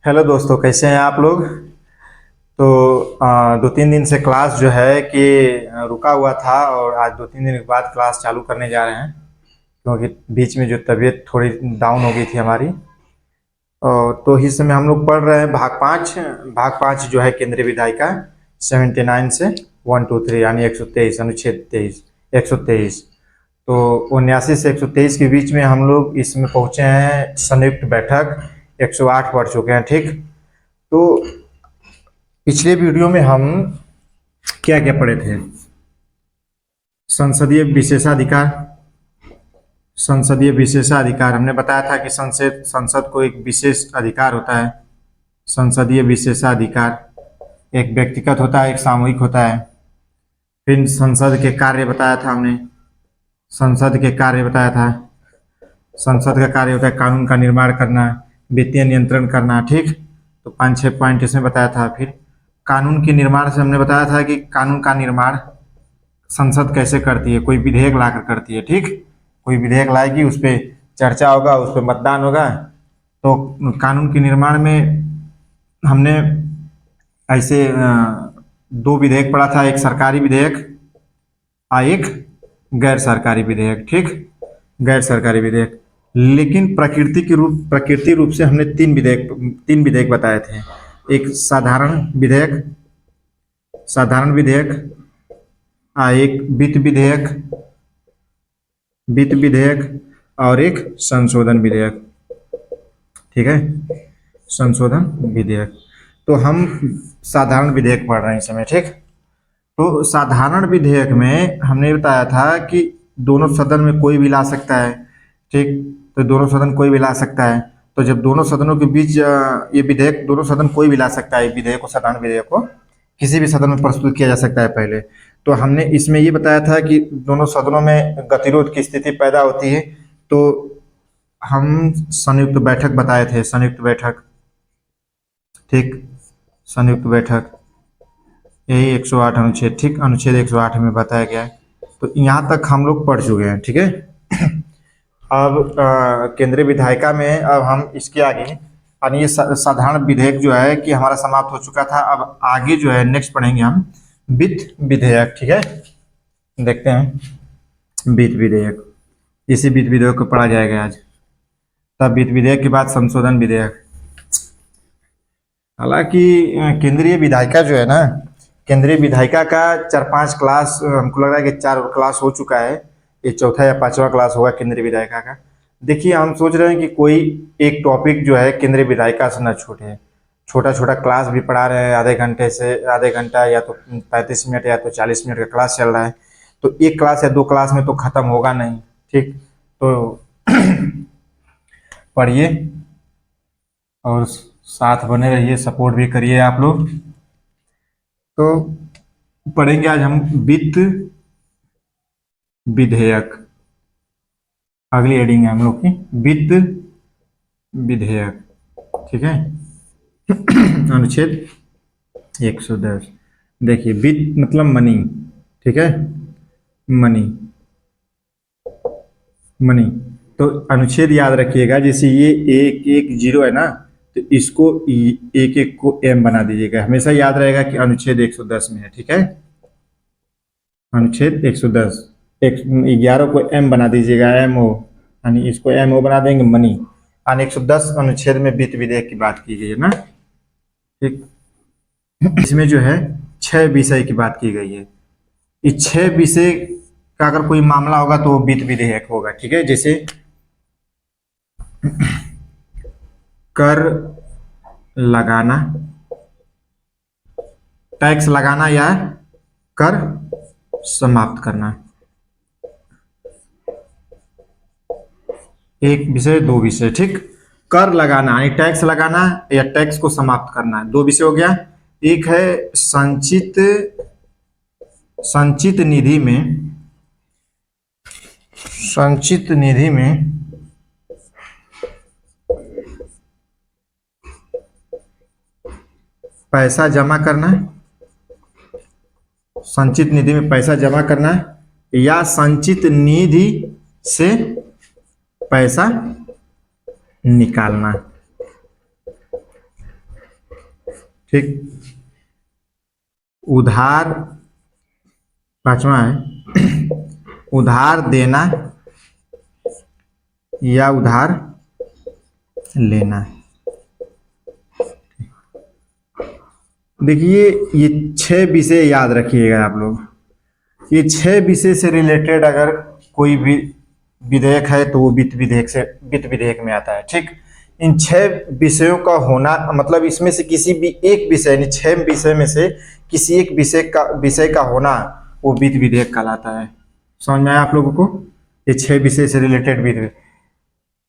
Hello दोस्तों, कैसे हैं आप लोग। तो 2-3 दिन से क्लास जो है कि रुका हुआ था और आज 2-3 दिन के बाद क्लास चालू करने जा रहे हैं, क्योंकि बीच में जो तबीयत थोड़ी डाउन हो गई थी हमारी। और तो इस समय हम लोग पढ़ रहे हैं भाग 5 जो है केंद्रीय विधायी का 79 से 123 यानी 123 अनुच्छेद 23 123। तो 79 से 123 के बीच में हम लोग इसमें पहुंचे हैं। संयुक्त बैठक 108 पढ़ चुके हैं, ठीक। तो पिछले वीडियो में हम क्या क्या पढ़े थे। संसदीय विशेषाधिकार। संसदीय विशेषाधिकार हमने बताया था कि संसद को एक विशेष अधिकार होता है। संसदीय विशेषाधिकार एक व्यक्तिगत होता है, एक सामूहिक होता है। फिर संसद के कार्य बताया था हमने। संसद के कार्य बताया था। संसद का कार्य होता है कानून का निर्माण करना, वित्तीय नियंत्रण करना, ठीक। तो 5-6 पॉइंट इसमें बताया था। फिर कानून के निर्माण से हमने बताया था कि कानून का निर्माण संसद कैसे करती है, कोई विधेयक लाकर करती है, ठीक। कोई विधेयक लाएगी, उस पर चर्चा होगा, उस पर मतदान होगा। तो कानून के निर्माण में हमने ऐसे 2 विधेयक पढ़ा था, एक सरकारी विधेयक और एक गैर सरकारी विधेयक, ठीक। गैर सरकारी विधेयक, लेकिन प्रकृति रूप से हमने 3 विधेयक बताए थे। एक साधारण विधेयक एक वित्त विधेयक और एक संशोधन विधेयक, ठीक है। संशोधन विधेयक। तो हम साधारण विधेयक पढ़ रहे हैं इस समय, ठीक। तो साधारण विधेयक में हमने बताया था कि दोनों सदन में कोई भी ला सकता है, ठीक। तो दोनों सदन कोई भी ला सकता है। तो जब दोनों सदनों के बीच ये विधेयक, दोनों सदन कोई भी ला सकता है, विधेयक को, साधारण विधेयक को किसी भी सदन में प्रस्तुत किया जा सकता है पहले। तो हमने इसमें ये बताया था कि दोनों सदनों में गतिरोध की स्थिति पैदा होती है। तो हम संयुक्त बैठक बताए थे, संयुक्त बैठक, ठीक। संयुक्त बैठक यही 108 अनुच्छेद, ठीक। अनुच्छेद 108 में बताया गया है। तो यहाँ तक हम लोग पढ़ चुके हैं, ठीक है। अब केंद्रीय विधायिका में अब हम इसके आगे, और ये साधारण विधेयक जो है कि हमारा समाप्त हो चुका था। अब आगे जो है नेक्स्ट पढ़ेंगे हम वित्त विधेयक, ठीक है। देखते हैं वित्त विधेयक। इसी वित्त विधेयक को पढ़ा जाएगा आज। तब वित्त विधेयक के बाद संशोधन विधेयक। हालांकि केंद्रीय विधायिका जो है ना, केंद्रीय विधायिका का 4-5 क्लास, हमको लग रहा है कि 4 क्लास हो चुका है। ये चौथा या 5वां क्लास होगा केंद्रीय विधायिका का। देखिए, हम सोच रहे हैं कि कोई एक टॉपिक जो है केंद्रीय विधायिका से न छूटे। छोटा छोटा क्लास भी पढ़ा रहे हैं, आधे घंटा या तो 35 मिनट या तो 40 मिनट का क्लास चल रहा है। तो एक क्लास या 2 क्लास में तो खत्म होगा नहीं, ठीक। तो पढ़िए और साथ बने रहिए, सपोर्ट भी करिए आप लोग। तो पढ़ेंगे आज हम वित्त विधेयक। अगली हेडिंग है हम लोग की वित्त विधेयक, ठीक है। अनुच्छेद 110। देखिए, वित्त मतलब मनी, ठीक है। Money money. तो अनुच्छेद याद रखिएगा, जैसे ये 110 है ना, तो इसको 1 को एम बना दीजिएगा। हमेशा याद रहेगा कि अनुच्छेद 110 में है, ठीक है। अनुच्छेद 110, 11 को एम बना दीजिएगा, एम ओ, यानी इसको एम ओ बना देंगे मनी। यानी 110 अनुच्छेद में वित्त विधेयक की बात की गई है ना, ठीक। इसमें जो है 6 विषय की बात की गई है। इस 6 विषय का अगर कोई मामला होगा तो वो वित्त विधेयक होगा, ठीक है। जैसे कर लगाना, टैक्स लगाना या कर समाप्त करना। एक विषय, 2 विषय, ठीक। कर लगाना यानी टैक्स लगाना या टैक्स को समाप्त करना, 2 विषय हो गया। एक है संचित निधि में पैसा जमा करना, संचित निधि में पैसा जमा करना या संचित निधि से पैसा निकालना। ठीक। उधार, पांचवा है उधार देना या उधार लेना। देखिए ये 6 विषय याद रखिएगा आप लोग। ये 6 विषय से रिलेटेड अगर कोई भी विधेयक है तो वो वित्त विधेयक में आता है। ठीक। इन 6 विषयों का होना मतलब इसमें से किसी भी एक विषय यानी 6 विषय में से किसी एक विषय का होना वो वित्त विधेयक कहलाता है। समझ में आया आप लोगों को? ये 6 विषय से रिलेटेड विधेयक।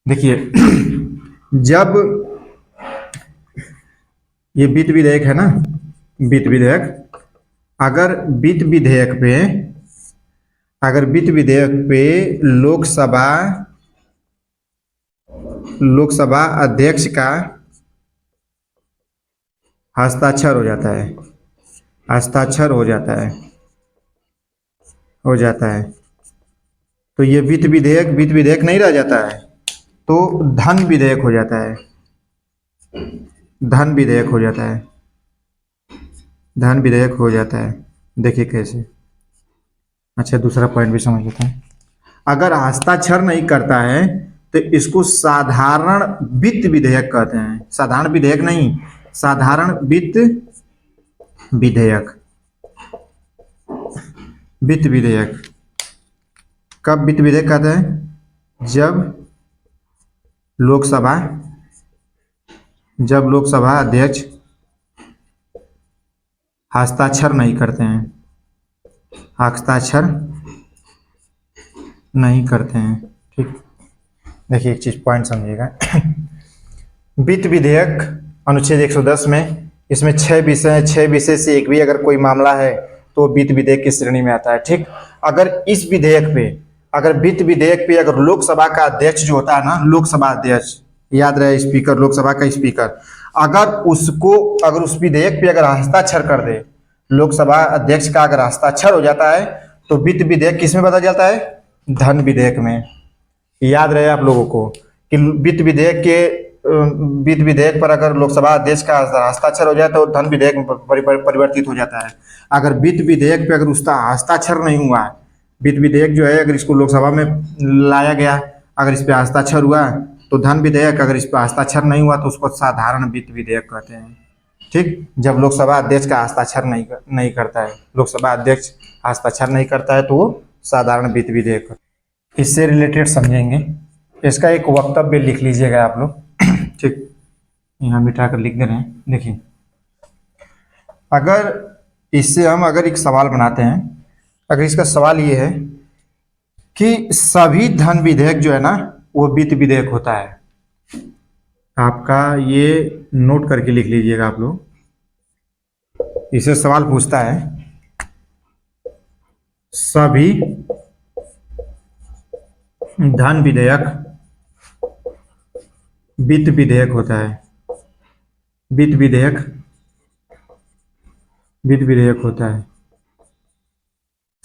देखिए जब ये वित्त विधेयक है ना, वित्त विधेयक, अगर वित्त विधेयक पे लोकसभा अध्यक्ष का हस्ताक्षर हो जाता है तो ये वित्त विधेयक नहीं रह जाता है, तो धन विधेयक हो जाता है। धन विधेयक हो जाता है। देखिए कैसे। अच्छा दूसरा पॉइंट भी समझ लेते हैं। अगर हस्ताक्षर नहीं करता है तो इसको साधारण वित्त विधेयक कहते हैं। साधारण विधेयक नहीं, साधारण वित्त विधेयक। कब वित्त विधेयक कहते हैं? जब लोकसभा अध्यक्ष हस्ताक्षर नहीं करते हैं। ठीक। देखिए एक चीज पॉइंट समझिएगा। वित्त विधेयक अनुच्छेद 110 में इसमें 6 विषय है। 6 विषय से एक भी अगर कोई मामला है तो वित्त विधेयक की श्रेणी में आता है। ठीक। अगर वित्त विधेयक पे अगर लोकसभा का अध्यक्ष जो होता है ना, लोकसभा अध्यक्ष, याद रहे स्पीकर, लोकसभा का स्पीकर, अगर उस विधेयक पे अगर हस्ताक्षर कर दे, लोकसभा अध्यक्ष का अगर हस्ताक्षर हो जाता है तो वित्त विधेयक किस में बदल जाता है? धन विधेयक में। याद रहे आप लोगों को कि वित्त विधेयक पर अगर लोकसभा अध्यक्ष का हस्ताक्षर हो जाए तो धन विधेयक में परिवर्तित हो जाता है। अगर वित्त विधेयक पे अगर उसका हस्ताक्षर नहीं हुआ, वित्त विधेयक जो है अगर इसको लोकसभा में लाया गया, अगर इस पे हस्ताक्षर हुआ तो धन विधेयक, अगर इस पे हस्ताक्षर नहीं हुआ तो उसको साधारण वित्त विधेयक कहते हैं। ठीक। जब लोकसभा अध्यक्ष का हस्ताक्षर नहीं करता है, लोकसभा अध्यक्ष हस्ताक्षर नहीं करता है तो वो साधारण वित्त विधेयक। इससे रिलेटेड समझेंगे। इसका एक वक्तव्य लिख लीजिएगा आप लोग। ठीक। यहाँ मिटा कर लिख दे रहे हैं। देखिए अगर एक सवाल बनाते हैं, अगर इसका सवाल ये है कि सभी धन विधेयक जो है ना वो वित्त विधेयक होता है। आपका ये नोट करके लिख लीजिएगा आप लोग। इसे सवाल पूछता है सभी धन विधेयक वित्त विधेयक होता है। वित्त विधेयक होता है।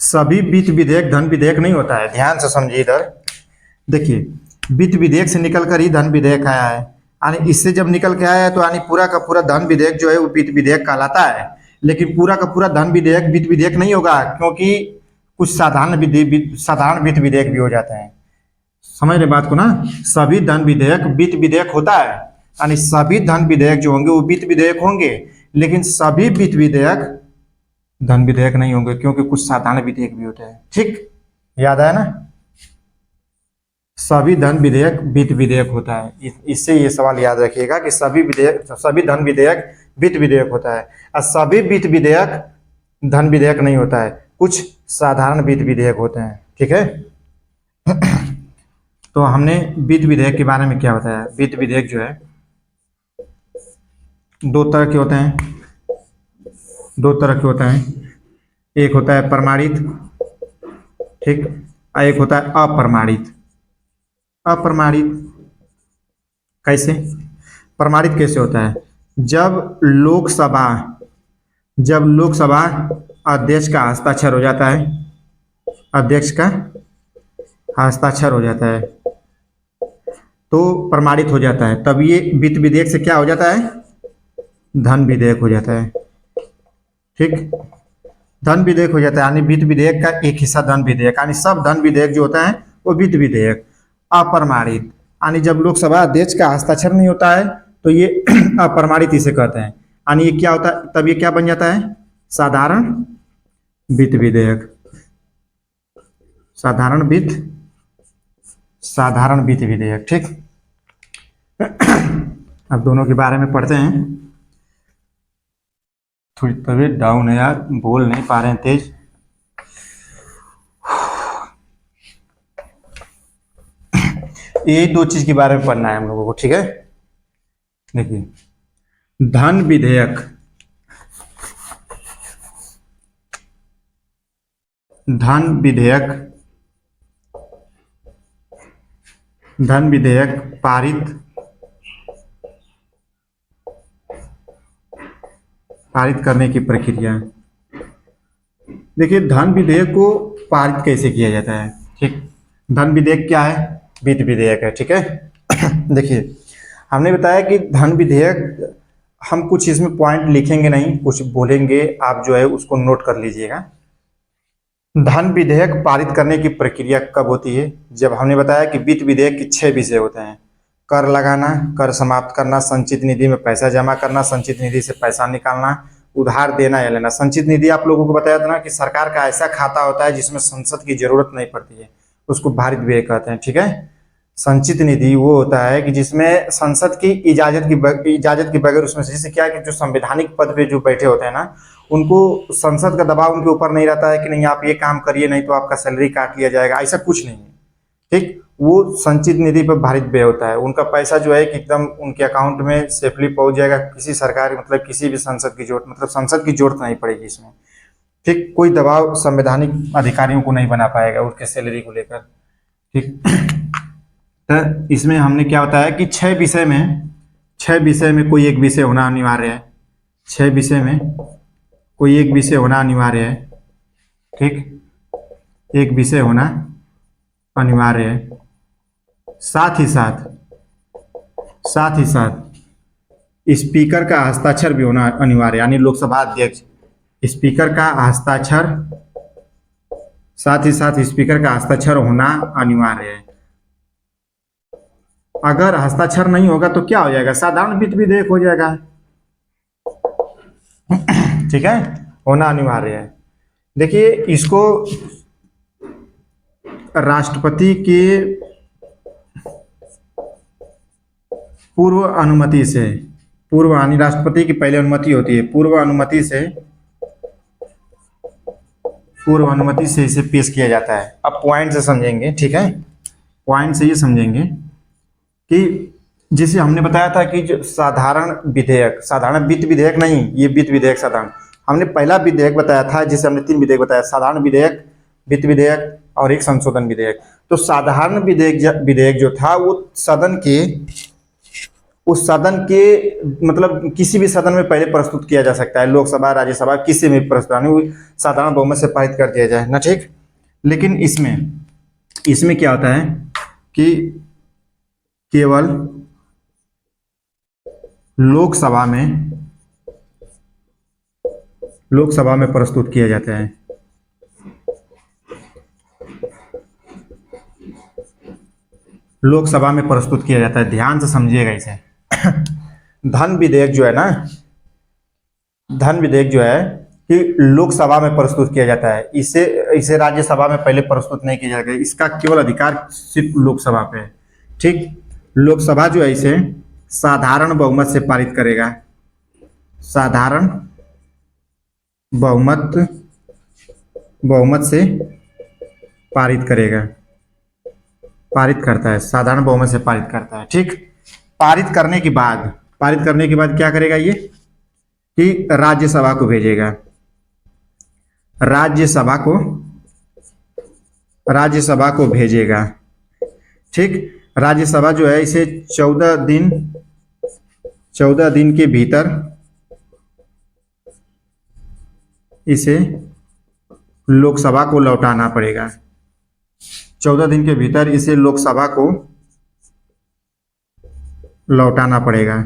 सभी वित्त विधेयक धन विधेयक नहीं होता है। ध्यान से समझिए इधर। देखिए वित्त विधेयक से निकल कर ही धन विधेयक आया है, यानी इससे जब निकल के आया है तो यानी पूरा का पूरा धन विधेयक जो है वो वित्त विधेयक कहलाता है। लेकिन पूरा का पूरा धन विधेयक वित्त विधेयक नहीं होगा, क्योंकि कुछ साधारण वित्त विधेयक भी हो जाते हैं। समझ रहे बात को ना? सभी धन विधेयक वित्त विधेयक होता है, यानी सभी धन विधेयक जो होंगे वो वित्त विधेयक होंगे, लेकिन सभी वित्त विधेयक धन विधेयक नहीं होंगे, क्योंकि कुछ साधारण विधेयक भी होते हैं। ठीक। याद आया ना? सभी धन विधेयक वित्त विधेयक होता है। इससे ये सवाल याद रखिएगा कि सभी धन विधेयक वित्त विधेयक होता है और सभी वित्त विधेयक धन विधेयक नहीं होता है, कुछ साधारण वित्त विधेयक होते हैं। ठीक है। तो हमने वित्त विधेयक के बारे में क्या बताया? वित्त विधेयक जो है 2 तरह के होते हैं। एक होता है प्रमाणित, ठीक, और एक होता है अप्रमाणित। कैसे? प्रमाणित कैसे होता है? जब लोकसभा अध्यक्ष का हस्ताक्षर हो जाता है, तो प्रमाणित हो जाता है। तब ये वित्त विधेयक से क्या हो जाता है? धन विधेयक हो जाता है। ठीक, धन विधेयक हो जाता है, यानी वित्त विधेयक का एक हिस्सा धन विधेयक, यानी सब धन विधेयक जो होता है वो वित्त विधेयक। अप्रमाणित, यानी जब लोकसभा अध्यक्ष का हस्ताक्षर नहीं होता है तो ये अप्रमाणित इसे कहते हैं, यानी ये क्या होता है, तब ये क्या बन जाता है, साधारण वित्त विधेयक। साधारण वित्त विधेयक। ठीक, अब दोनों के बारे में पढ़ते हैं। थोड़ी तबीयत डाउन है यार, बोल नहीं पा रहे हैं तेज। ये दो चीज के बारे में पढ़ना है हम लोगों को, ठीक है। देखिए, धन विधेयक, धन विधेयक पारित करने की प्रक्रिया। देखिए, धन विधेयक को पारित कैसे किया जाता है। ठीक, धन विधेयक क्या है, वित्त विधेयक है। ठीक है। देखिए, हमने बताया कि धन विधेयक, हम कुछ इसमें पॉइंट लिखेंगे नहीं, कुछ बोलेंगे, आप जो है उसको नोट कर लीजिएगा। धन विधेयक पारित करने की प्रक्रिया कब होती है, जब हमने बताया कि वित्त विधेयक के 6 विषय होते हैं। कर लगाना, कर समाप्त करना, संचित निधि में पैसा जमा करना, संचित निधि से पैसा निकालना, उधार देना या लेना। संचित निधि आप लोगों को बताया था ना कि सरकार का ऐसा खाता होता है जिसमें संसद की जरूरत नहीं पड़ती है, उसको भारित व्यय कहते हैं। ठीक है। संचित निधि वो होता है कि जिसमें संसद की इजाजत के बगैर उसमें से, जैसे क्या है कि जो संवैधानिक पद पे जो बैठे होते हैं ना, उनको संसद का दबाव उनके ऊपर नहीं रहता है कि नहीं आप ये काम करिए नहीं तो आपका सैलरी काट लिया जाएगा, ऐसा कुछ नहीं है। ठीक, वो संचित निधि पर भारित व्यय होता है, उनका पैसा जो है कि एकदम उनके अकाउंट में सेफली पहुंच जाएगा, किसी सरकार मतलब किसी भी संसद की जरूरत, मतलब संसद की जरूरत नहीं पड़ेगी इसमें। ठीक, कोई दबाव संवैधानिक अधिकारियों को नहीं बना पाएगा उनके सैलरी को लेकर। ठीक, तो इसमें हमने क्या बताया कि 6 विषय में कोई एक विषय होना अनिवार्य है। 6 विषय में कोई एक विषय होना अनिवार्य है। ठीक, एक विषय होना अनिवार्य है। साथ ही साथ स्पीकर का हस्ताक्षर भी होना अनिवार्य, यानी लोकसभा अध्यक्ष, स्पीकर का हस्ताक्षर, साथ ही साथ स्पीकर का हस्ताक्षर होना अनिवार्य है। अगर हस्ताक्षर नहीं होगा तो क्या हो जाएगा, साधारण वित्त विधेयक हो जाएगा। ठीक है, होना अनिवार्य है। देखिए, इसको राष्ट्रपति के पूर्व अनुमति से, पूर्व यानी राष्ट्रपति की पहले अनुमति होती है, पूर्व अनुमति से इसे पेश किया जाता है। अब पॉइंट से समझेंगे, ठीक है, पॉइंट से ये समझेंगे कि जिसे हमने बताया था कि जो साधारण वित्त विधेयक नहीं, ये वित्त विधेयक साधारण, हमने पहला विधेयक बताया था जिसे हमने 3 विधेयक बताया, साधारण विधेयक, वित्त विधेयक और एक संशोधन विधेयक। तो साधारण विधेयक जो था वो उस सदन के मतलब किसी भी सदन में पहले प्रस्तुत किया जा सकता है, लोकसभा, राज्यसभा, किसी में प्रस्तुत, साधारण बहुमत से पारित कर दिया जाए ना। ठीक, लेकिन इसमें क्या होता है कि केवल लोकसभा में प्रस्तुत किया जाता है। लोकसभा में प्रस्तुत किया जाता है, ध्यान से समझिएगा इसे। धन विधेयक जो है कि लोकसभा में प्रस्तुत किया जाता है, इसे राज्यसभा में पहले प्रस्तुत नहीं किया जाएगा, इसका केवल अधिकार सिर्फ लोकसभा पे है। ठीक, लोकसभा जो है इसे साधारण बहुमत से पारित करेगा, साधारण बहुमत से पारित करता है, साधारण बहुमत से पारित करता है। ठीक, पारित करने के बाद क्या करेगा ये कि राज्यसभा को भेजेगा, राज्यसभा को भेजेगा। ठीक, राज्यसभा जो है इसे 14 दिन के भीतर इसे लोकसभा को लौटाना पड़ेगा, 14 दिन के भीतर इसे लोकसभा को लौटाना पड़ेगा।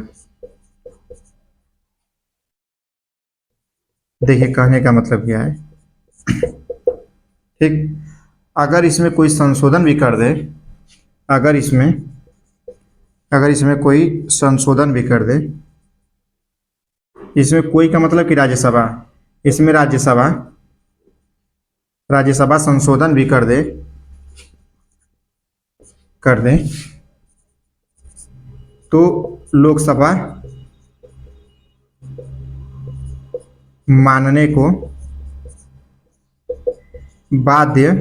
देखिए कहने का मतलब क्या है, ठीक। अगर इसमें कोई संशोधन भी कर दे, अगर इसमें अगर इसमें कोई संशोधन भी कर दे, इसमें कोई का मतलब कि राज्यसभा, इसमें राज्यसभा संशोधन भी कर दे तो लोकसभा मानने को बाध्य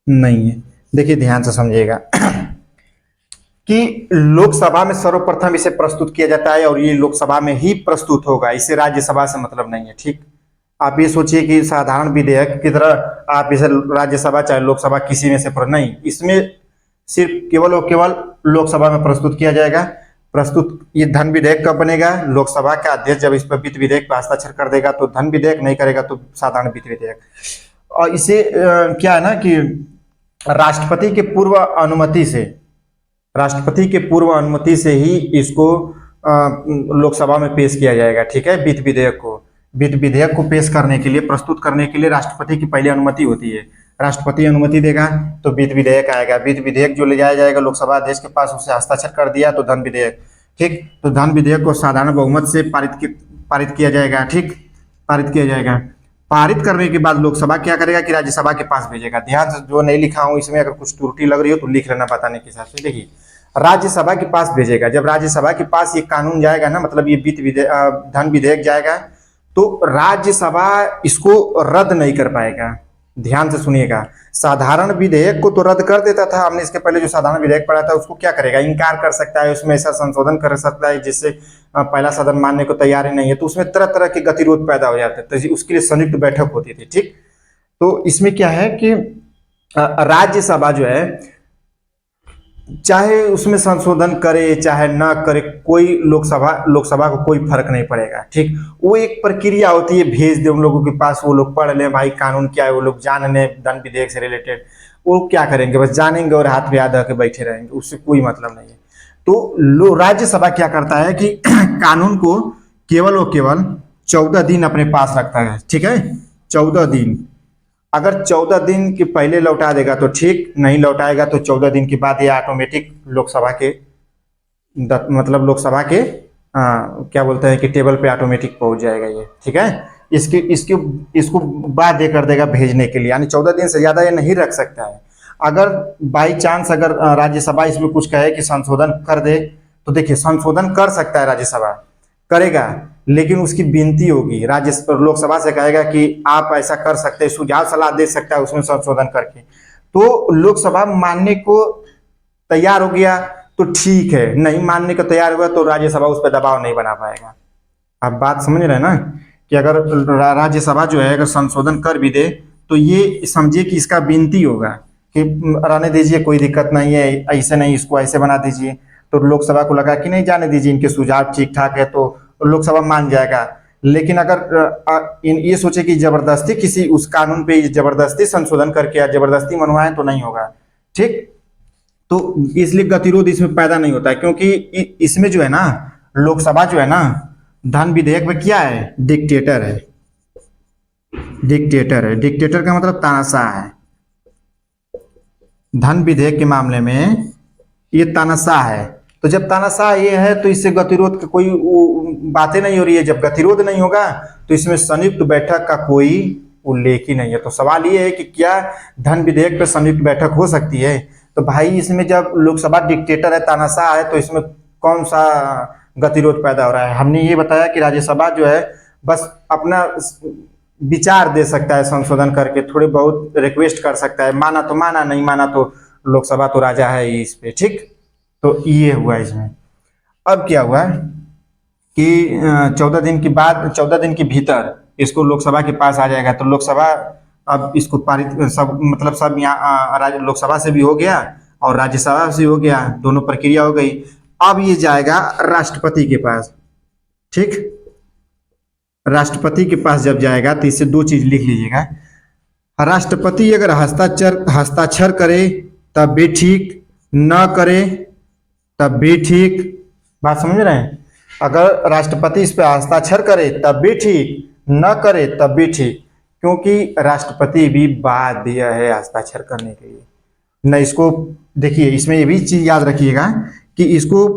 नहीं है। देखिए ध्यान से समझिएगा कि लोकसभा में सर्वप्रथम इसे प्रस्तुत किया जाता है और ये लोकसभा में ही प्रस्तुत होगा, इसे राज्यसभा से मतलब नहीं है, ठीक। आप ये सोचिए कि साधारण विधेयक की तरह आप इसे राज्यसभा चाहे लोकसभा किसी में से नहीं, इसमें सिर्फ केवल और केवल लोकसभा में प्रस्तुत किया जाएगा। प्रस्तुत ये धन विधेयक कब बनेगा, लोकसभा का अध्यक्ष जब इस पर वित्त विधेयक पर हस्ताक्षर कर देगा तो धन विधेयक, नहीं करेगा तो साधारण वित्त विधेयक। और इसे क्या है ना कि राष्ट्रपति के पूर्व अनुमति से, राष्ट्रपति के पूर्व अनुमति से ही इसको लोकसभा में पेश किया जाएगा, ठीक है। वित्त विधेयक को पेश करने के लिए, प्रस्तुत करने के लिए राष्ट्रपति की पहले अनुमति होती है। राष्ट्रपति अनुमति देगा तो वित्त विधेयक आएगा, वित्त विधेयक जो ले जाया जाएगा लोकसभा अध्यक्ष के पास, उसे हस्ताक्षर कर दिया तो धन विधेयक, ठीक। तो धन विधेयक को साधारण बहुमत से पारित किया जाएगा, ठीक, पारित किया जाएगा। पारित करने के बाद लोकसभा क्या करेगा कि राज्यसभा के पास भेजेगा। ध्यान से, जो नहीं लिखा हूं इसमें अगर कुछ त्रुटि लग रही हो तो लिख लेना बताने के हिसाब से। देखिए राज्यसभा के पास भेजेगा, जब राज्यसभा के पास ये कानून जाएगा ना, मतलब ये धन विधेयक जाएगा तो राज्यसभा इसको रद्द नहीं कर पाएगा। ध्यान से सुनिएगा, साधारण विधेयक को तो रद्द कर देता था, हमने इसके पहले जो साधारण विधेयक पढ़ा था उसको क्या करेगा, इनकार कर सकता है, उसमें ऐसा संशोधन कर सकता है जिससे पहला सदन मानने को तैयार ही नहीं है, तो उसमें तरह तरह के गतिरोध पैदा हो जाते थे, तो उसके लिए संयुक्त बैठक होती थी, ठीक। तो इसमें क्या है कि राज्यसभा जो है चाहे उसमें संशोधन करे चाहे ना करे, कोई लोकसभा को कोई फर्क नहीं पड़ेगा, ठीक। वो एक प्रक्रिया होती है, भेज दे उन लोगों के पास, वो लोग पढ़ ले भाई कानून क्या है, वो लोग जान ले धन विधेयक से रिलेटेड, वो क्या करेंगे, बस जानेंगे और हाथ पे हाथ रख के बैठे रहेंगे, उससे कोई मतलब नहीं है। तो राज्यसभा क्या करता है कि कानून को केवल और केवल 14 दिन अपने पास रखता है, ठीक है। 14 दिन, अगर 14 दिन के पहले लौटा देगा तो ठीक, नहीं लौटाएगा तो 14 दिन के बाद ये ऑटोमेटिक लोकसभा के मतलब लोकसभा के क्या बोलते हैं कि टेबल पे ऑटोमेटिक पहुंच जाएगा ये, ठीक है। इसको बाध्य कर देगा भेजने के लिए, यानी 14 दिन से ज्यादा ये नहीं रख सकता है। अगर बाई चांस अगर राज्यसभा इसमें कुछ कहे कि संशोधन कर दे, तो देखिए संशोधन कर सकता है, राज्यसभा करेगा, लेकिन उसकी विनती होगी, लोकसभा से कहेगा कि आप ऐसा कर सकते हैं, सुझाव सलाह दे सकता है उसमें संशोधन करके, तो लोकसभा मानने को तैयार हो गया तो ठीक है, नहीं मानने को तैयार हुआ तो राज्यसभा उस पर दबाव नहीं बना पाएगा। आप बात समझ रहे हैं ना, कि अगर राज्यसभा जो है अगर संशोधन कर भी दे तो ये समझिए कि इसका विनती होगा कि रहने दीजिए, कोई दिक्कत नहीं है, ऐसे नहीं, इसको ऐसे बना दीजिए, तो लोकसभा को लगा कि नहीं जाने दीजिए, इनके सुझाव ठीक ठाक है, तो लोकसभा मान जाएगा। लेकिन अगर ये सोचे कि जबरदस्ती किसी उस कानून पे जबरदस्ती संशोधन करके या जबरदस्ती मनवाए तो नहीं होगा, ठीक। तो इसलिए गतिरोध इसमें पैदा नहीं होता है, क्योंकि इसमें जो है ना, लोकसभा जो है ना, धन विधेयक में क्या है, डिक्टेटर है। डिक्टेटर का मतलब तानाशाह है। धन विधेयक के मामले में ये तानाशाह है, तो जब तानाशाह ये है तो इससे गतिरोध की कोई बातें नहीं हो रही है। जब गतिरोध नहीं होगा तो इसमें संयुक्त बैठक का कोई उल्लेख ही नहीं है। तो सवाल ये है कि क्या धन विधेयक पर संयुक्त बैठक हो सकती है, तो भाई इसमें जब लोकसभा डिक्टेटर है, तानाशाह है, तो इसमें कौन सा गतिरोध पैदा हो रहा है। हमने ये बताया कि राज्यसभा जो है बस अपना विचार दे सकता है, संशोधन करके थोड़ी बहुत रिक्वेस्ट कर सकता है, माना तो माना, नहीं माना तो लोकसभा तो राजा है इस पे, ठीक। तो ये हुआ इसमें। अब क्या हुआ कि 14 दिन के बाद, 14 दिन के भीतर इसको लोकसभा के पास आ जाएगा, तो लोकसभा अब इसको पारित सब मतलब सब यहाँ लोकसभा से भी हो गया और राज्यसभा से हो गया, दोनों प्रक्रिया हो गई। अब ये जाएगा राष्ट्रपति के पास, ठीक। राष्ट्रपति के पास जब जाएगा तो इससे दो चीज लिख लीजिएगा। राष्ट्रपति अगर हस्ताक्षर करे तब भी ठीक, न करे तब भी ठीक। बात समझ रहे हैं, अगर राष्ट्रपति इस पर हस्ताक्षर करे तब भी ठीक, न करे तब भी ठीक, क्योंकि राष्ट्रपति भी बाध्य है हस्ताक्षर करने के लिए। न इसको, देखिए इसमें ये भी चीज याद रखिएगा कि इसको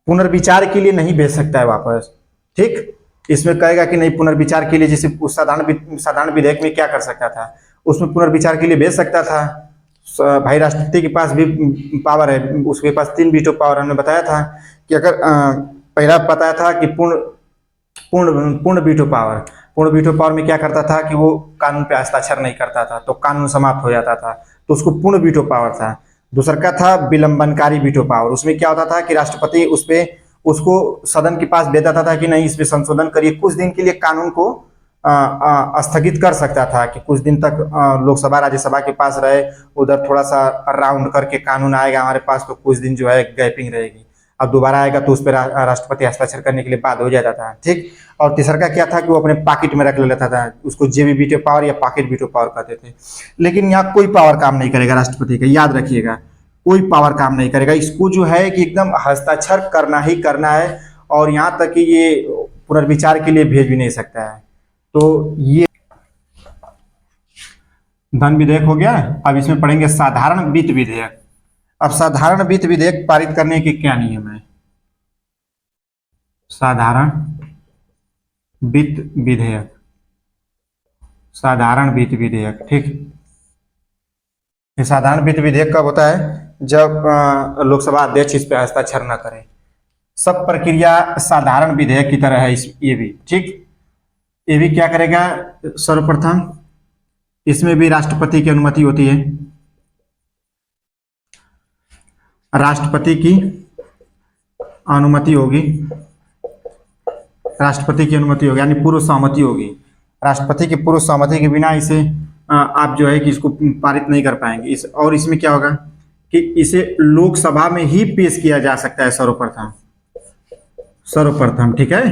पुनर्विचार के लिए नहीं भेज सकता है वापस, ठीक। इसमें कहेगा कि नहीं पुनर्विचार के लिए, जैसे उस साधारण विधेयक में क्या कर सकता था, उसमें पुनर्विचार के लिए भेज सकता था। भाई राष्ट्रपति के पास भी पावर है, उसके पास 3 वीटो पावर, हमने बताया था कि अगर पहला बताया था कि पूर्ण वीटो पावर, पूर्ण वीटो पावर में क्या करता था कि वो कानून पे हस्ताक्षर नहीं करता था तो कानून समाप्त हो जाता था, तो उसको पूर्ण वीटो पावर था। दूसरा का था विलंबनकारी वीटो पावर, उसमें क्या होता था कि राष्ट्रपति उस पे उसको सदन के पास भेज देता था कि नहीं इस पे संशोधन करिए, कुछ दिन के लिए कानून को स्थगित कर सकता था कि कुछ दिन तक लोकसभा राज्यसभा के पास रहे, उधर थोड़ा सा राउंड करके कानून आएगा हमारे पास तो कुछ दिन जो है गैपिंग रहेगी, अब दोबारा आएगा तो उस पर राष्ट्रपति हस्ताक्षर करने के लिए बाध्य हो जाता था, ठीक। और तीसरा का क्या था कि वो अपने पॉकेट में रख लेता था, उसको जेबी वीटो पावर या पॉकेट वीटो पावर कहते थे। लेकिन यहाँ कोई पावर काम नहीं करेगा राष्ट्रपति का, याद रखिएगा कोई पावर काम नहीं करेगा, इसको जो है कि एकदम हस्ताक्षर करना ही करना है, और यहाँ तक कि ये पुनर्विचार के लिए भेज भी नहीं सकता है। तो ये धन विधेयक हो गया। अब इसमें पढ़ेंगे साधारण वित्त विधेयक। अब साधारण वित्त विधेयक पारित करने के क्या नियम है। साधारण वित्त विधेयक, साधारण वित्त विधेयक, ठीक। ये साधारण वित्त विधेयक कब होता है, जब लोकसभा अध्यक्ष इस पर हस्ताक्षर न करे। सब प्रक्रिया साधारण विधेयक की तरह है ये भी, ठीक। ये भी क्या करेगा, सर्वप्रथम इसमें भी राष्ट्रपति की अनुमति होती है, राष्ट्रपति की अनुमति होगी, राष्ट्रपति की अनुमति होगी यानी पूर्व सहमति होगी। राष्ट्रपति की पूर्व सहमति के बिना इसे आप जो है कि इसको पारित नहीं कर पाएंगे। और इसमें क्या होगा कि इसे लोकसभा में ही पेश किया जा सकता है सर्वप्रथम, ठीक है।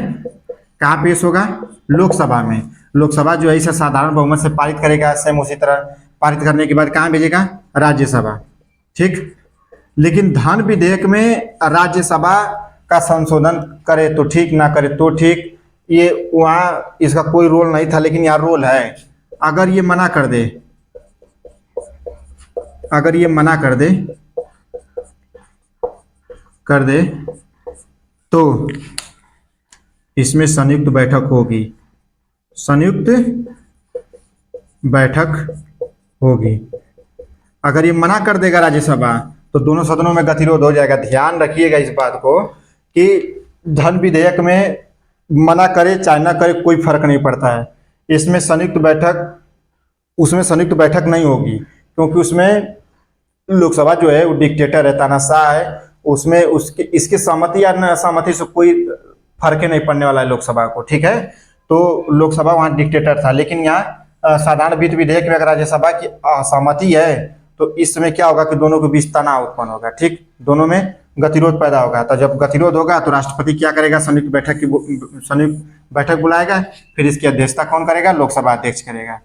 कहाँ पेश होगा, लोकसभा में। लोकसभा जो है इसे साधारण बहुमत से पारित करेगा, सेम उसी तरह पारित करने के बाद कहाँ भेजेगा, राज्यसभा, ठीक। लेकिन धन विधेयक में राज्यसभा का संशोधन करे तो ठीक, ना करे तो ठीक, ये वहाँ इसका कोई रोल नहीं था, लेकिन यहाँ रोल है। अगर ये मना कर दे, अगर ये मना कर दे तो इसमें संयुक्त बैठक होगी, संयुक्त बैठक होगी। अगर ये मना कर देगा राज्यसभा तो दोनों सदनों में गतिरोध हो जाएगा। ध्यान रखिएगा इस बात को कि धन विधेयक में मना करे चाहे ना करे कोई फर्क नहीं पड़ता है, इसमें संयुक्त बैठक, उसमें संयुक्त बैठक नहीं होगी, क्योंकि उसमें लोकसभा जो है वो डिक्टेटर है, तानाशाह है, उसमें उसके इसके सहमति या न सहमति से कोई फर्क नहीं पड़ने वाला है लोकसभा को, ठीक है। तो लोकसभा वहाँ डिक्टेटर था, लेकिन यहाँ साधारण वित्त विधेयक में अगर राज्यसभा की असहमति है तो इस समय क्या होगा कि दोनों के बीच तनाव उत्पन्न होगा, ठीक, दोनों में गतिरोध पैदा होगा। तो जब गतिरोध होगा तो राष्ट्रपति क्या करेगा, संयुक्त बैठक बुलाएगा, फिर इसकी अध्यक्षता कौन करेगा, लोकसभा अध्यक्ष करेगा,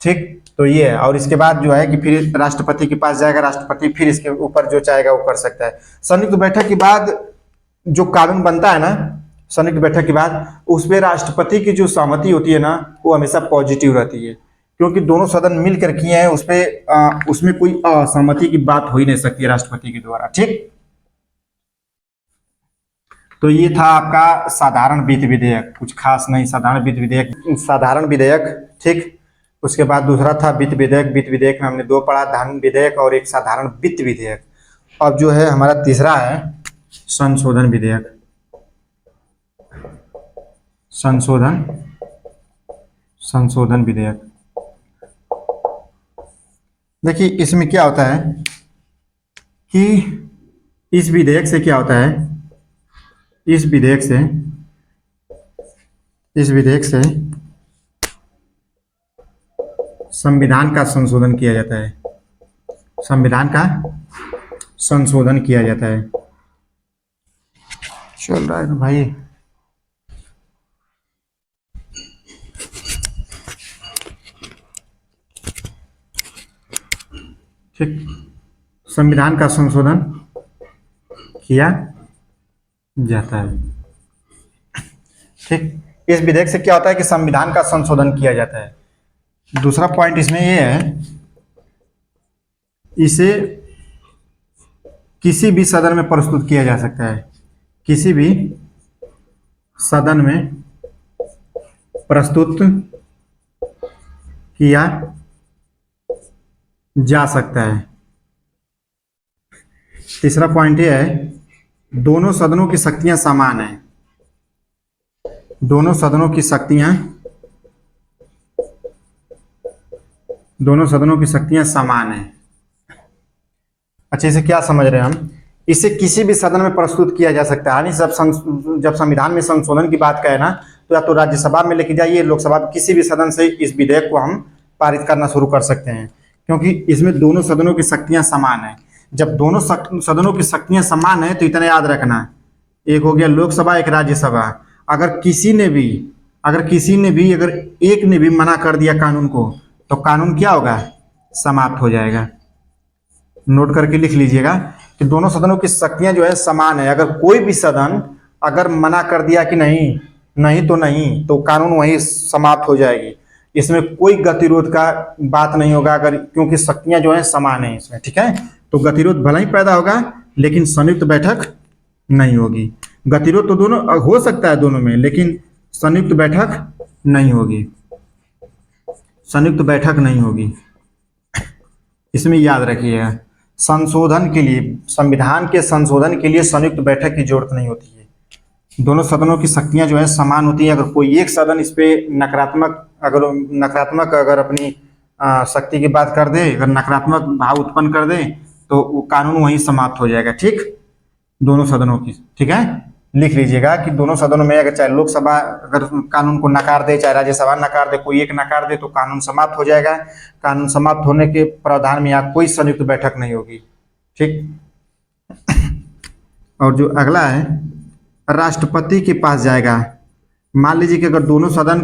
ठीक। तो ये है, और इसके बाद जो है कि फिर राष्ट्रपति के पास जाएगा, राष्ट्रपति फिर इसके ऊपर जो चाहेगा वो कर सकता है। संयुक्त बैठक के बाद जो कानून बनता है ना, संयुक्त बैठक के बाद उस पर राष्ट्रपति की जो सहमति होती है ना वो हमेशा पॉजिटिव रहती है, क्योंकि दोनों सदन मिलकर किए हैं, उस पर उसमें कोई असहमति की बात हो ही नहीं सकती है राष्ट्रपति के द्वारा, ठीक। तो ये था आपका साधारण वित्त विधेयक, कुछ खास नहीं, साधारण वित्त विधेयक, साधारण विधेयक, ठीक। उसके बाद दूसरा था वित्त विधेयक। वित्त विधेयक में हमने 2 पढ़ा, धन विधेयक और एक साधारण वित्त विधेयक। अब जो है हमारा तीसरा है संशोधन विधेयक। संशोधन विधेयक, देखिए इसमें क्या होता है कि इस विधेयक से क्या होता है, इस विधेयक से संविधान का संशोधन किया जाता है, संविधान का संशोधन किया जाता है। चल रहा है ना भाई, ठीक, संविधान का संशोधन किया जाता है, ठीक। इस विधेयक से क्या होता है कि संविधान का संशोधन किया जाता है। दूसरा पॉइंट इसमें यह है, इसे किसी भी सदन में प्रस्तुत किया जा सकता है, किसी भी सदन में प्रस्तुत किया जा सकता है। तीसरा पॉइंट यह है, दोनों सदनों की शक्तियां समान हैं, दोनों सदनों की शक्तियां समान हैं। अच्छा, इसे क्या समझ रहे हैं हम? इसे किसी भी सदन में प्रस्तुत किया जा सकता है, यानी जब संविधान में संशोधन की बात करें ना, तो या तो राज्यसभा में लेके जाइए, लोकसभा में, किसी भी सदन से इस विधेयक को हम पारित करना शुरू कर सकते हैं, क्योंकि इसमें दोनों सदनों की शक्तियां समान है। जब दोनों सदनों की शक्तियां समान है तो इतना याद रखना, एक हो गया लोकसभा, एक राज्यसभा। अगर एक ने भी मना कर दिया कानून को, तो कानून क्या होगा? समाप्त हो जाएगा। नोट करके लिख लीजिएगा कि दोनों सदनों की शक्तियां जो है समान है। अगर कोई भी सदन अगर मना कर दिया कि नहीं तो कानून वहीं समाप्त हो जाएगी। इसमें कोई गतिरोध का बात नहीं होगा, अगर क्योंकि शक्तियां जो है समान है इसमें, ठीक है। तो गतिरोध भले ही पैदा होगा, लेकिन संयुक्त बैठक नहीं होगी। गतिरोध तो दोनों हो सकता है दोनों में, लेकिन संयुक्त बैठक नहीं होगी। इसमें याद रखिएगा, संशोधन के लिए, संविधान के संशोधन के लिए संयुक्त बैठक की जरूरत नहीं होती है। दोनों सदनों की शक्तियां जो है समान होती है। अगर कोई एक सदन इस पे नकारात्मक अगर अपनी शक्ति की बात कर दे, अगर नकारात्मक भाव उत्पन्न कर दे, तो वो कानून वहीं समाप्त हो जाएगा। ठीक, दोनों सदनों की, ठीक है। लिख लीजिएगा कि दोनों सदनों में, अगर चाहे लोकसभा अगर कानून को नकार दे, चाहे राज्यसभा नकार दे, कोई एक नकार दे, तो कानून समाप्त हो जाएगा। कानून समाप्त होने के प्रावधान में यहाँ कोई संयुक्त बैठक नहीं होगी। ठीक, और जो अगला है, राष्ट्रपति के पास जाएगा। मान लीजिए कि अगर दोनों सदन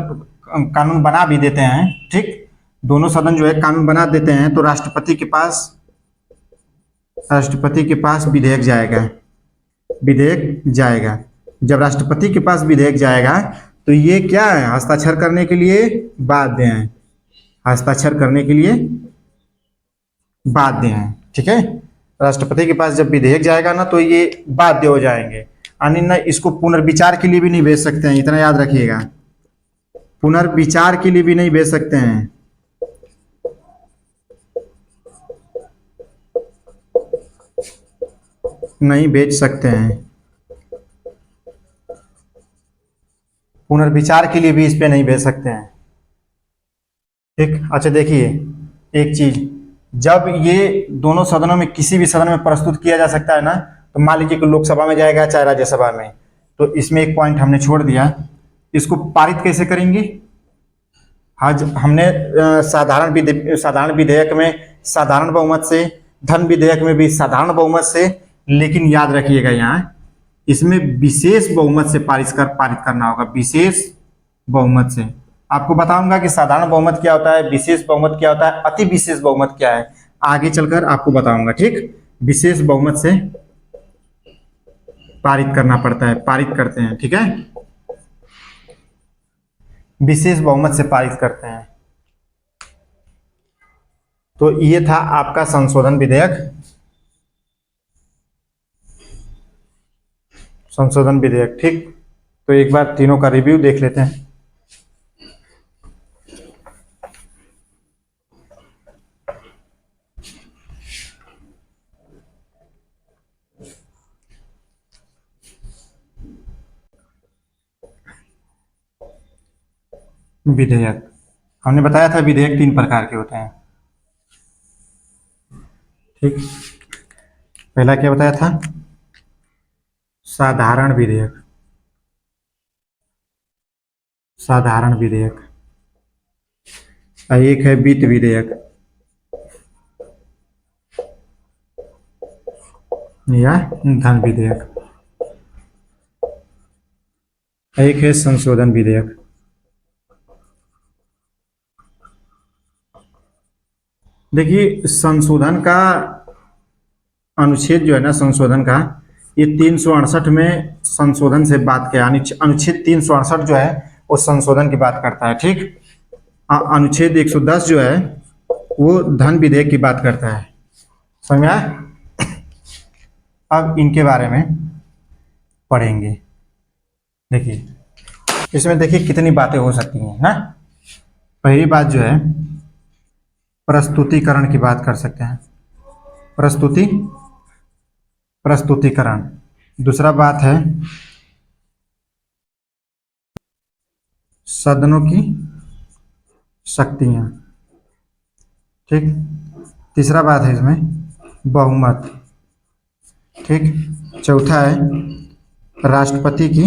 कानून बना भी देते हैं, ठीक, दोनों सदन जो है कानून बना देते हैं, तो राष्ट्रपति के पास विधेयक जाएगा। जब राष्ट्रपति के पास विधेयक जाएगा, तो ये क्या है? हस्ताक्षर करने के लिए बाध्य हैं, ठीक है। राष्ट्रपति के पास जब विधेयक जाएगा ना, तो ये बाध्य हो जाएंगे, यानी ना इसको पुनर्विचार के लिए भी नहीं भेज सकते हैं, इतना याद रखिएगा। पुनर्विचार के लिए भी नहीं भेज सकते हैं। पुनर्विचार के लिए भी इस पे नहीं भेज सकते हैं। ठीक, अच्छा देखिए एक चीज, जब ये दोनों सदनों में किसी भी सदन में प्रस्तुत किया जा सकता है ना, तो मान लीजिए कि लोकसभा में जाएगा चाहे राज्यसभा में, तो इसमें एक पॉइंट हमने छोड़ दिया, इसको पारित कैसे करेंगे? आज हमने साधारण विधेयक में साधारण बहुमत से, धन विधेयक में भी साधारण बहुमत से, लेकिन याद रखिएगा यहाँ इसमें विशेष बहुमत से पारित करना होगा। विशेष बहुमत से आपको बताऊंगा कि साधारण बहुमत क्या होता है, विशेष बहुमत क्या होता है, अति विशेष बहुमत क्या है, आगे चलकर आपको बताऊंगा। ठीक, विशेष बहुमत से पारित करना पड़ता है, पारित करते हैं, ठीक है, विशेष बहुमत से पारित करते हैं। तो ये था आपका संशोधन विधेयक। ठीक, तो एक बार तीनों का रिव्यू देख लेते हैं। विधेयक, हमने बताया था विधेयक 3 प्रकार के होते हैं। ठीक, पहला क्या बताया था? साधारण विधेयक। एक है वित्त विधेयक या धन विधेयक। एक है संशोधन विधेयक। देखिए, संशोधन का अनुच्छेद जो है ना, संशोधन का, ये 368 में संशोधन से बात किया, यानी अनुच्छेद 368 जो है वो संशोधन की बात करता है। ठीक, अनुच्छेद 110 जो है वो धन विधेयक की बात करता है। समझ में आया? अब इनके बारे में पढ़ेंगे। देखिए इसमें देखिए कितनी बातें हो सकती हैं ना। पहली बात जो है प्रस्तुतिकरण की बात कर सकते हैं, प्रस्तुतिकरण। दूसरा बात है सदनों की शक्तियां। ठीक, तीसरा बात है इसमें बहुमत। ठीक, चौथा है राष्ट्रपति की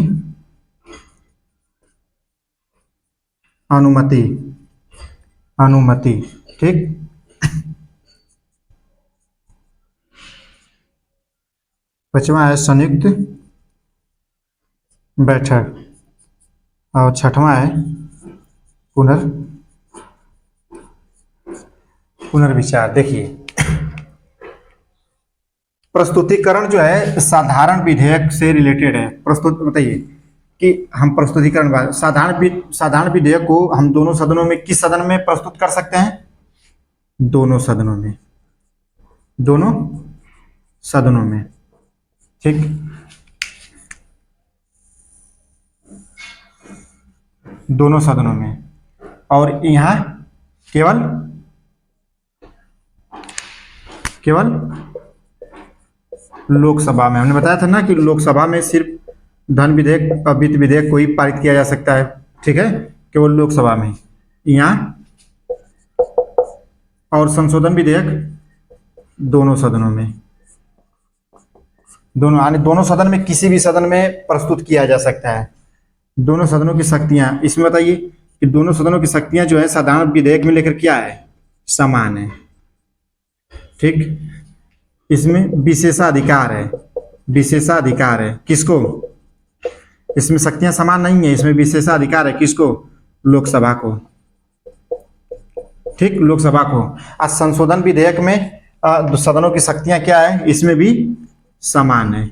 अनुमति। ठीक, पांचवा है संयुक्त बैठक और छठवां है पुनर्विचार। देखिए प्रस्तुतिकरण जो है साधारण विधेयक से रिलेटेड है। प्रस्तुत बताइए कि हम प्रस्तुतिकरण साधारण विधेयक को हम दोनों सदनों में, किस सदन में प्रस्तुत कर सकते हैं? दोनों सदनों में, दोनों सदनों में। ठीक, दोनों सदनों में। और यहाँ केवल लोकसभा में। हमने बताया था ना कि लोकसभा में सिर्फ धन विधेयक और वित्त विधेयक को ही पारित किया जा सकता है। ठीक है, केवल लोकसभा में। यहाँ और संशोधन विधेयक दोनों सदनों में, दोनों यानी दोनों सदन में, किसी भी सदन में प्रस्तुत किया जा सकता है। दोनों सदनों की शक्तियां, इसमें बताइए कि दोनों सदनों की शक्तियां जो है साधारण विधेयक में लेकर क्या है? समान है। ठीक, इसमें विशेषाधिकार है। किसको? इसमें शक्तियां समान नहीं है, इसमें विशेषाधिकार है। किसको? लोकसभा को। ठीक, लोकसभा को। आज संशोधन विधेयक में सदनों की शक्तियां क्या है? इसमें भी समान है,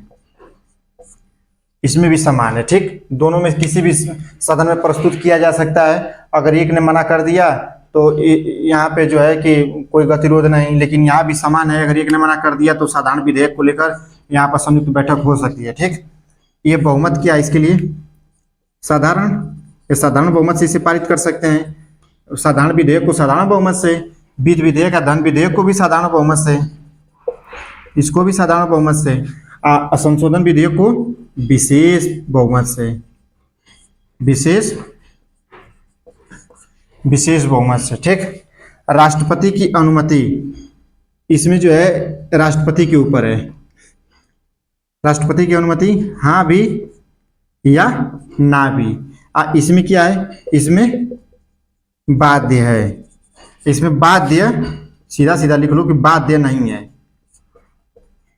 इसमें भी समान है। ठीक, दोनों में किसी भी सदन में प्रस्तुत किया जा सकता है। अगर एक ने मना कर दिया तो यहाँ पे जो है कि कोई गतिरोध नहीं, लेकिन यहाँ भी समान है। अगर एक ने मना कर दिया तो साधारण विधेयक को लेकर यहाँ पर संयुक्त बैठक हो सकती है। ठीक, ये बहुमत क्या है इसके लिए? साधारण बहुमत से इसे पारित कर सकते हैं। साधारण विधेयक को साधारण बहुमत से, वित्त विधेयक या धन विधेयक को भी साधारण बहुमत से, इसको भी साधारण बहुमत से, संशोधन विधेयक को विशेष बहुमत से, विशेष बहुमत से। ठीक, राष्ट्रपति की अनुमति, इसमें जो है राष्ट्रपति के ऊपर है। राष्ट्रपति की अनुमति हाँ भी या ना भी। इसमें क्या है? इसमें बाध्य है। इसमें बाध्य, सीधा सीधा लिख लो कि बाध्य नहीं है,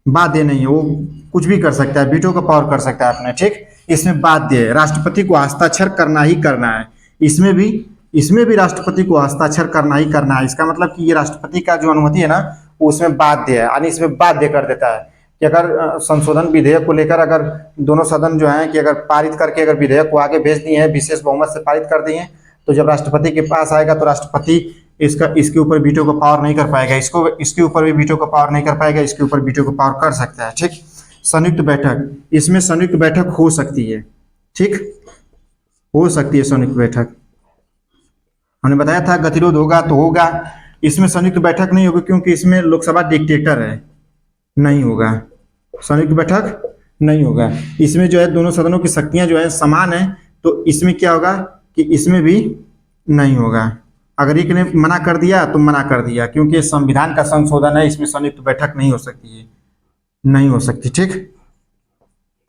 बाध्य नहीं है। वो कुछ भी कर सकता है, वीटो का पावर कर सकता है अपने। ठीक, इसमें बाध्य है, राष्ट्रपति को हस्ताक्षर करना ही करना है। इसमें भी राष्ट्रपति को हस्ताक्षर करना ही करना है। इसका मतलब कि ये राष्ट्रपति का जो अनुमति है ना, वो उसमें बाध्य है, यानी इसमें बाध्य कर देता है कि अगर संशोधन विधेयक को लेकर अगर दोनों सदन जो है कि अगर पारित करके अगर विधेयक को आगे भेज दिए हैं, विशेष बहुमत से पारित कर दिए हैं, तो जब राष्ट्रपति के पास आएगा तो राष्ट्रपति इसके ऊपर वीटो का पावर नहीं कर पाएगा। इसके ऊपर भी वीटो का पावर नहीं कर पाएगा, इसके ऊपर वीटो का पावर कर सकता है। ठीक, संयुक्त बैठक, इसमें संयुक्त बैठक हो सकती है। ठीक, हो सकती है संयुक्त बैठक। हमने बताया था गतिरोध होगा तो होगा, इसमें संयुक्त बैठक नहीं होगी क्योंकि इसमें लोकसभा डिक्टेटर है, नहीं होगा, संयुक्त बैठक नहीं होगा। इसमें जो है दोनों सदनों की शक्तियां जो है समान है, तो इसमें क्या होगा कि इसमें भी नहीं होगा। अगर एक ने मना कर दिया तो मना कर दिया, क्योंकि संविधान का संशोधन है, इसमें संयुक्त बैठक नहीं हो सकती है, नहीं हो सकती। ठीक,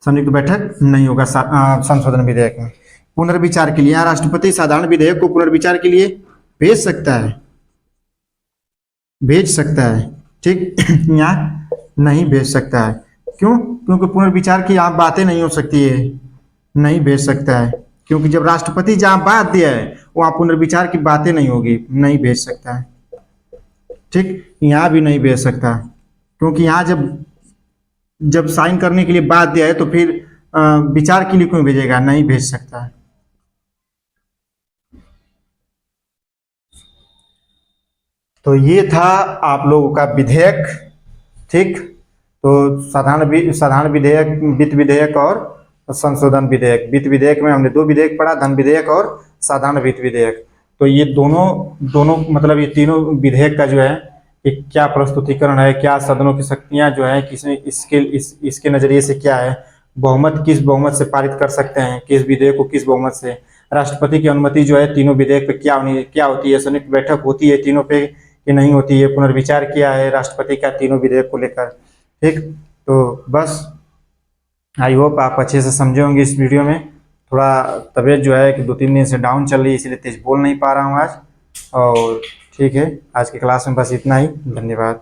संयुक्त बैठक नहीं होगा संशोधन विधेयक में। पुनर्विचार के लिए यहाँ राष्ट्रपति साधारण विधेयक को पुनर्विचार के लिए भेज सकता है। ठीक, यहाँ नहीं भेज सकता है। क्यों? क्योंकि पुनर्विचार की यहाँ बातें नहीं हो सकती है, नहीं भेज सकता है। क्योंकि जब राष्ट्रपति जहाँ बात दिया है वहाँ पुनर्विचार की बातें नहीं होगी, नहीं भेज सकता है। ठीक, यहाँ भी नहीं भेज सकता, क्योंकि यहाँ जब साइन करने के लिए बात दिया है तो फिर विचार के लिए क्यों भेजेगा? नहीं भेज सकता है। तो ये था आप लोगों का विधेयक। ठीक, तो साधारण विधेयक, वित्त विधेयक और संशोधन विधेयक। वित्त विधेयक में हमने दो विधेयक पढ़ा, धन विधेयक और साधारण वित्त विधेयक। तो ये दोनों दोनों मतलब ये तीनों विधेयक का जो है कि क्या प्रस्तुतिकरण है, क्या सदनों की शक्तियां जो है, किसमें इसके नजरिए से क्या है, बहुमत किस बहुमत से पारित कर सकते हैं, किस विधेयक को किस बहुमत से, राष्ट्रपति की अनुमति जो है तीनों विधेयक पे क्या होती है, संयुक्त बैठक होती है तीनों पे कि नहीं होती है, पुनर्विचार किया है राष्ट्रपति का तीनों विधेयक को लेकर। ठीक, तो बस आई होप आप अच्छे से समझे होंगे इस वीडियो में। थोड़ा तबीयत जो है कि 2-3 दिन से डाउन चल रही है, इसलिए तेज बोल नहीं पा रहा हूँ आज। और ठीक है, आज की क्लास में बस इतना ही। धन्यवाद।